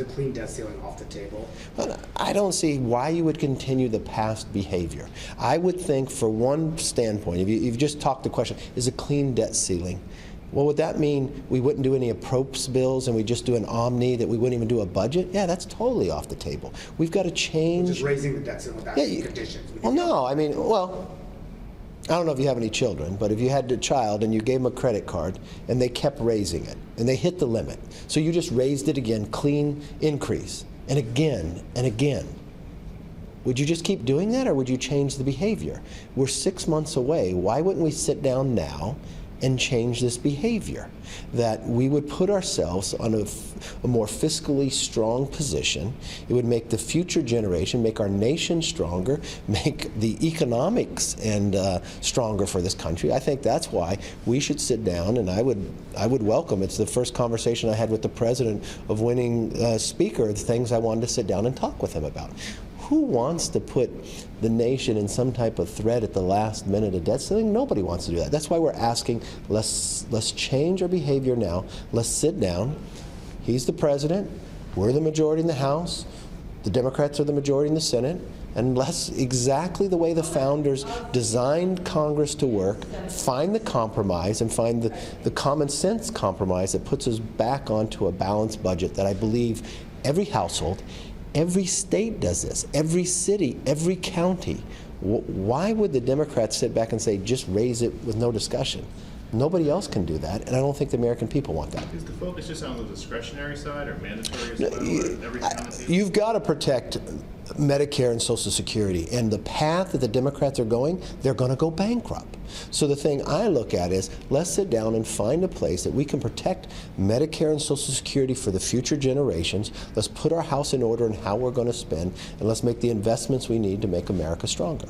a clean debt ceiling off the table? Well, I don't see why you would continue the past behavior. I would think, for one standpoint, if you've just talked the question, is a clean debt ceiling? Well, would that mean we wouldn't do any approps bills and we just do an omni, that we wouldn't even do a budget? Yeah, that's totally off the table. We've got to change. Just raising the debt ceiling without any conditions. Well, no, I mean, well, I don't know if you have any children, but if you had a child and you gave them a credit card and they kept raising it and they hit the limit, so you just raised it again, clean increase, and again and again, would you just keep doing that, or would you change the behavior? We're 6 months away. Why wouldn't we sit down now and change this behavior? That we would put ourselves on a more fiscally strong position. It would make the future generation, make our nation stronger, make the economics and stronger for this country. I think that's why we should sit down, and I would welcome. It's the first conversation I had with the president of winning speaker, the things I wanted to sit down and talk with him about. Who wants to put the nation in some type of threat at the last minute of debt ceiling? Nobody wants to do that. That's why we're asking, let's change our behavior now. Let's sit down. He's the president. We're the majority in the House. The Democrats are the majority in the Senate. And let's, exactly the way the founders designed Congress to work, find the compromise and find the common sense compromise that puts us back onto a balanced budget that I believe every household, every state does this, every city, every county. Why would the Democrats sit back and say, just raise it with no discussion? Nobody else can do that, and I don't think the American people want that. Is the focus just on the discretionary side or mandatory as well? Or everything on the table? You've got to protect Medicare and Social Security, and the path that the Democrats are going, they're going to go bankrupt. So the thing I look at is, let's sit down and find a place that we can protect Medicare and Social Security for the future generations. Let's put our house in order in how we're going to spend, and let's make the investments we need to make America stronger.